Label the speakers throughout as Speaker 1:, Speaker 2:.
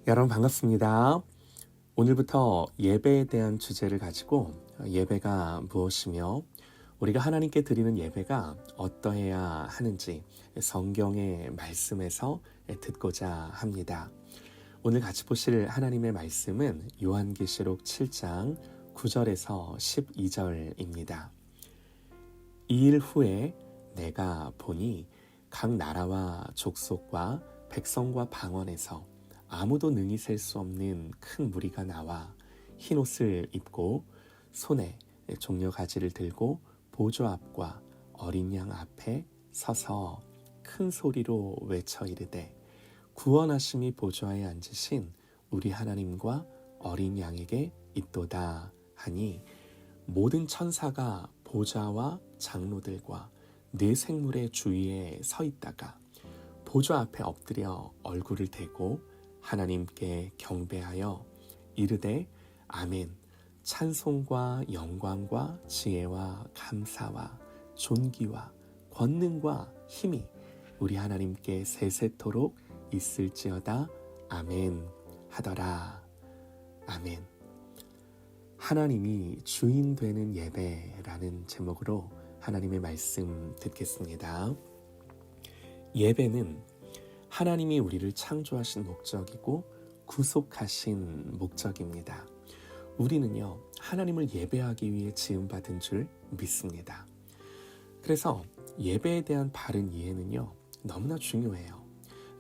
Speaker 1: 여러분 반갑습니다. 오늘부터 예배에 대한 주제를 가지고 예배가 무엇이며 우리가 하나님께 드리는 예배가 어떠해야 하는지 성경의 말씀에서 듣고자 합니다. 오늘 같이 보실 하나님의 말씀은 요한계시록 7장 9절에서 12절입니다. 이 일 후에 내가 보니 각 나라와 족속과 백성과 방언에서 아무도 능히 셀 수 없는 큰 무리가 나와 흰옷을 입고 손에 종려 가지를 들고 보좌 앞과 어린 양 앞에 서서 큰 소리로 외쳐 이르되 구원하심이 보좌에 앉으신 우리 하나님과 어린 양에게 있도다 하니 모든 천사가 보좌와 장로들과 네 생물의 주위에 서 있다가 보좌 앞에 엎드려 얼굴을 대고 하나님께 경배하여 이르되 아멘. 찬송과 영광과 지혜와 감사와 존귀와 권능과 힘이 우리 하나님께 세세토록 있을지어다. 아멘 하더라. 아멘. 하나님이 주인 되는 예배라는 제목으로 하나님의 말씀 듣겠습니다. 예배는 하나님이 우리를 창조하신 목적이고 구속하신 목적입니다. 우리는요, 하나님을 예배하기 위해 지음받은 줄 믿습니다. 그래서 예배에 대한 바른 이해는요, 너무나 중요해요.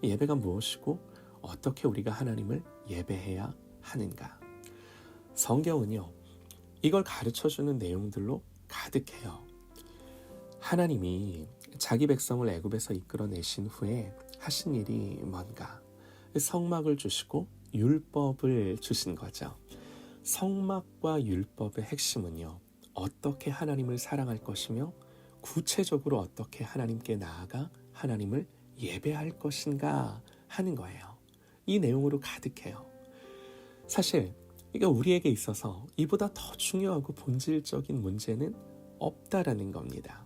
Speaker 1: 예배가 무엇이고 어떻게 우리가 하나님을 예배해야 하는가. 성경은요, 이걸 가르쳐주는 내용들로 가득해요. 하나님이 자기 백성을 애굽에서 이끌어내신 후에 하신 일이 뭔가? 성막을 주시고 율법을 주신 거죠. 성막과 율법의 핵심은요, 어떻게 하나님을 사랑할 것이며 구체적으로 어떻게 하나님께 나아가 하나님을 예배할 것인가 하는 거예요. 이 내용으로 가득해요. 사실 이게 우리에게 있어서 이보다 더 중요하고 본질적인 문제는 없다라는 겁니다.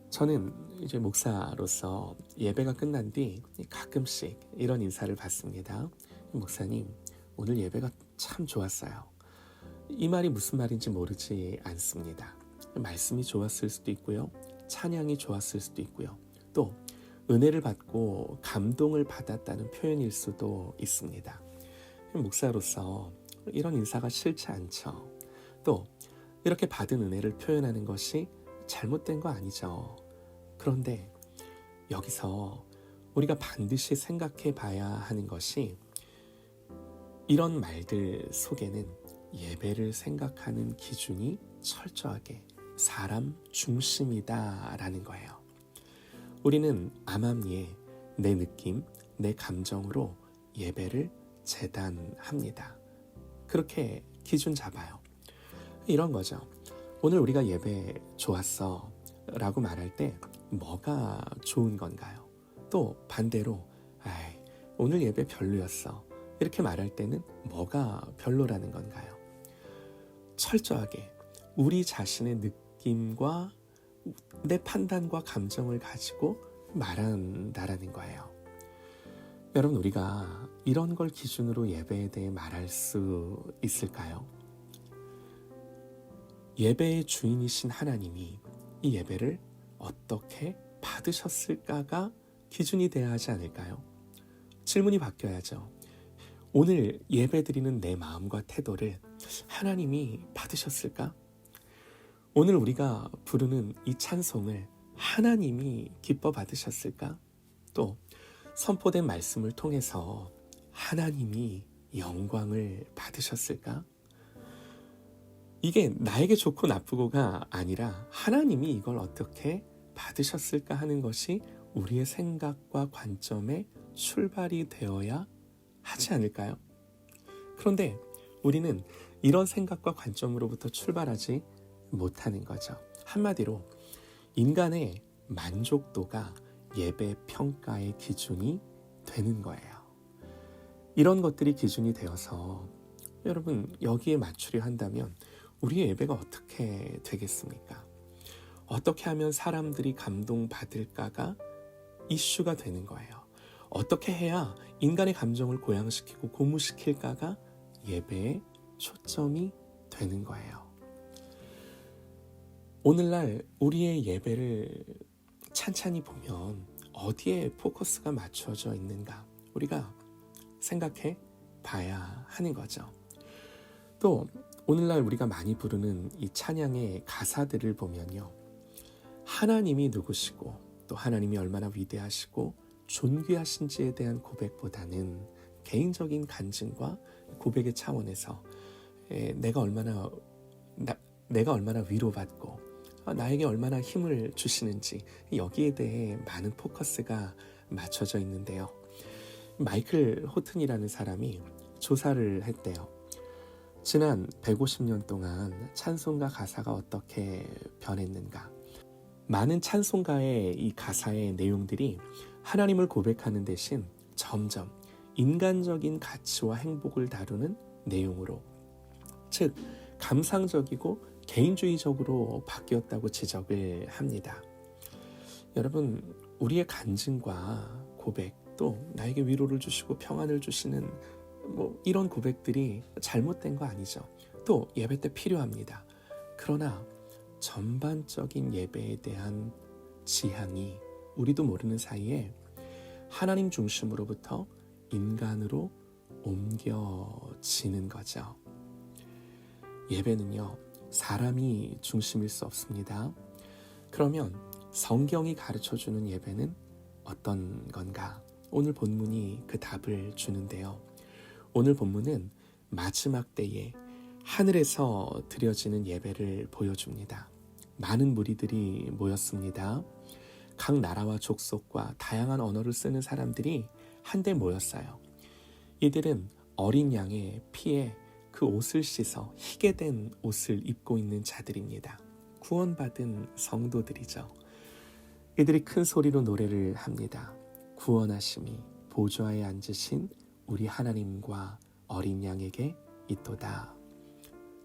Speaker 1: 저는 이제 목사로서 예배가 끝난 뒤 가끔씩 이런 인사를 받습니다. 목사님, 오늘 예배가 참 좋았어요. 이 말이 무슨 말인지 모르지 않습니다. 말씀이 좋았을 수도 있고요. 찬양이 좋았을 수도 있고요. 또 은혜를 받고 감동을 받았다는 표현일 수도 있습니다. 목사로서 이런 인사가 싫지 않죠. 또 이렇게 받은 은혜를 표현하는 것이 잘못된 거 아니죠. 그런데 여기서 우리가 반드시 생각해 봐야 하는 것이 이런 말들 속에는 예배를 생각하는 기준이 철저하게 사람 중심이다라는 거예요. 우리는 암암리에 내 느낌, 내 감정으로 예배를 재단합니다. 그렇게 기준 잡아요. 이런 거죠. 오늘 우리가 예배 좋았어 라고 말할 때 뭐가 좋은 건가요? 또 반대로 오늘 예배 별로였어 이렇게 말할 때는 뭐가 별로라는 건가요? 철저하게 우리 자신의 느낌과 내 판단과 감정을 가지고 말한다라는 거예요. 여러분, 우리가 이런 걸 기준으로 예배에 대해 말할 수 있을까요? 예배의 주인이신 하나님이 이 예배를 어떻게 받으셨을까가 기준이 돼야 하지 않을까요? 질문이 바뀌어야죠. 오늘 예배드리는 내 마음과 태도를 하나님이 받으셨을까? 오늘 우리가 부르는 이 찬송을 하나님이 기뻐 받으셨을까? 또 선포된 말씀을 통해서 하나님이 영광을 받으셨을까? 이게 나에게 좋고 나쁘고가 아니라 하나님이 이걸 어떻게 받으셨을까 하는 것이 우리의 생각과 관점의 출발이 되어야 하지 않을까요? 그런데 우리는 이런 생각과 관점으로부터 출발하지 못하는 거죠. 한마디로 인간의 만족도가 예배 평가의 기준이 되는 거예요. 이런 것들이 기준이 되어서 여러분 여기에 맞추려 한다면 우리의 예배가 어떻게 되겠습니까? 어떻게 하면 사람들이 감동받을까가 이슈가 되는 거예요. 어떻게 해야 인간의 감정을 고양시키고 고무시킬까가 예배의 초점이 되는 거예요. 오늘날 우리의 예배를 찬찬히 보면 어디에 포커스가 맞춰져 있는가 우리가 생각해 봐야 하는 거죠. 또 오늘날 우리가 많이 부르는 이 찬양의 가사들을 보면요, 하나님이 누구시고 또 하나님이 얼마나 위대하시고 존귀하신지에 대한 고백보다는 개인적인 간증과 고백의 차원에서 내가 얼마나 위로받고 나에게 얼마나 힘을 주시는지 여기에 대해 많은 포커스가 맞춰져 있는데요. 마이클 호튼이라는 사람이 조사를 했대요. 지난 150년 동안 찬송가 가사가 어떻게 변했는가. 많은 찬송가의 이 가사의 내용들이 하나님을 고백하는 대신 점점 인간적인 가치와 행복을 다루는 내용으로, 즉 감상적이고 개인주의적으로 바뀌었다고 지적을 합니다. 여러분, 우리의 간증과 고백, 또 나에게 위로를 주시고 평안을 주시는 이런 고백들이 잘못된 거 아니죠. 또 예배 때 필요합니다. 그러나 전반적인 예배에 대한 지향이 우리도 모르는 사이에 하나님 중심으로부터 인간으로 옮겨지는 거죠. 예배는요, 사람이 중심일 수 없습니다. 그러면 성경이 가르쳐주는 예배는 어떤 건가? 오늘 본문이 그 답을 주는데요. 오늘 본문은 마지막 때에 하늘에서 드려지는 예배를 보여줍니다. 많은 무리들이 모였습니다. 각 나라와 족속과 다양한 언어를 쓰는 사람들이 한데 모였어요. 이들은 어린 양의 피에 그 옷을 씻어 희게 된 옷을 입고 있는 자들입니다. 구원받은 성도들이죠. 이들이 큰 소리로 노래를 합니다. 구원하심이 보좌에 앉으신 우리 하나님과 어린 양에게 있도다.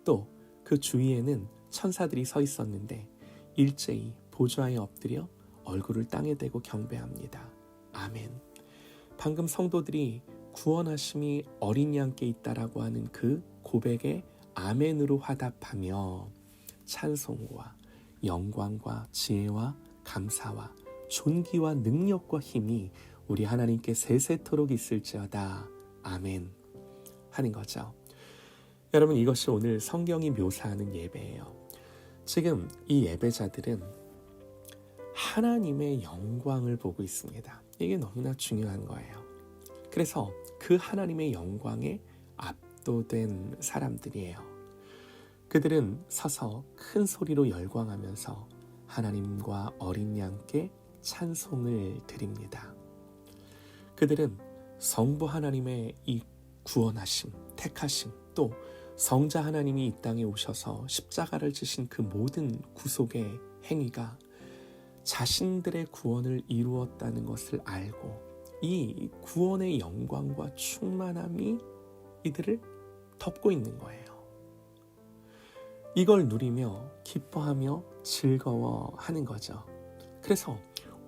Speaker 1: 또 그 주위에는 천사들이 서 있었는데 일제히 보좌에 엎드려 얼굴을 땅에 대고 경배합니다. 아멘. 방금 성도들이 구원하심이 어린 양께 있다라고 하는 그 고백에 아멘으로 화답하며 찬송과 영광과 지혜와 감사와 존귀와 능력과 힘이 우리 하나님께 세세토록 있을지어다. 아멘 하는 거죠. 여러분, 이것이 오늘 성경이 묘사하는 예배예요. 지금 이 예배자들은 하나님의 영광을 보고 있습니다. 이게 너무나 중요한 거예요. 그래서 그 하나님의 영광에 압도된 사람들이에요. 그들은 서서 큰 소리로 열광하면서 하나님과 어린 양께 찬송을 드립니다. 그들은 성부 하나님의 이 구원하심, 택하심, 또 성자 하나님이 이 땅에 오셔서 십자가를 지신 그 모든 구속의 행위가 자신들의 구원을 이루었다는 것을 알고 이 구원의 영광과 충만함이 이들을 덮고 있는 거예요. 이걸 누리며 기뻐하며 즐거워하는 거죠. 그래서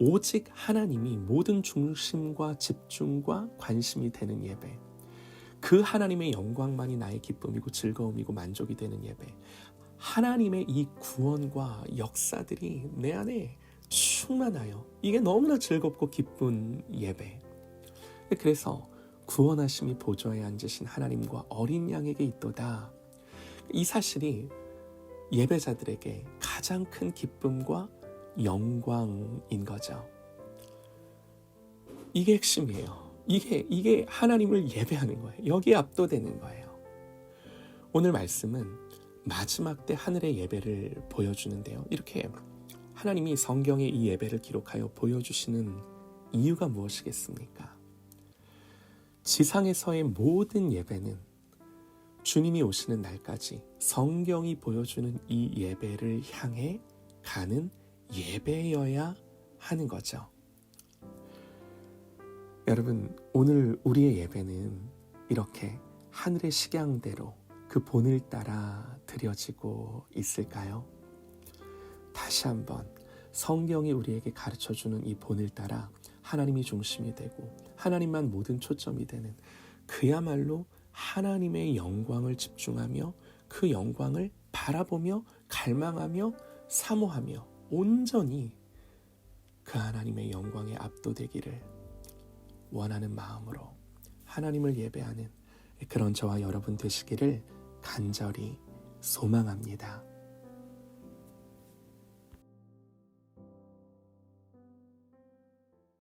Speaker 1: 오직 하나님이 모든 중심과 집중과 관심이 되는 예배, 그 하나님의 영광만이 나의 기쁨이고 즐거움이고 만족이 되는 예배, 하나님의 이 구원과 역사들이 내 안에 충만하여 이게 너무나 즐겁고 기쁜 예배. 그래서 구원하심이 보좌에 앉으신 하나님과 어린 양에게 있도다. 이 사실이 예배자들에게 가장 큰 기쁨과 영광인 거죠. 이게 핵심이에요. 이게 하나님을 예배하는 거예요. 여기에 압도되는 거예요. 오늘 말씀은 마지막 때 하늘의 예배를 보여주는데요. 이렇게 하나님이 성경에 이 예배를 기록하여 보여주시는 이유가 무엇이겠습니까? 지상에서의 모든 예배는 주님이 오시는 날까지 성경이 보여주는 이 예배를 향해 가는 예배여야 하는 거죠. 여러분, 오늘 우리의 예배는 이렇게 하늘의 식양대로 그 본을 따라 드려지고 있을까요? 다시 한번 성경이 우리에게 가르쳐주는 이 본을 따라 하나님이 중심이 되고 하나님만 모든 초점이 되는, 그야말로 하나님의 영광을 집중하며 그 영광을 바라보며 갈망하며 사모하며 온전히 그 하나님의 영광에 압도되기를 원하는 마음으로 하나님을 예배하는 그런 저와 여러분 되시기를 간절히 소망합니다.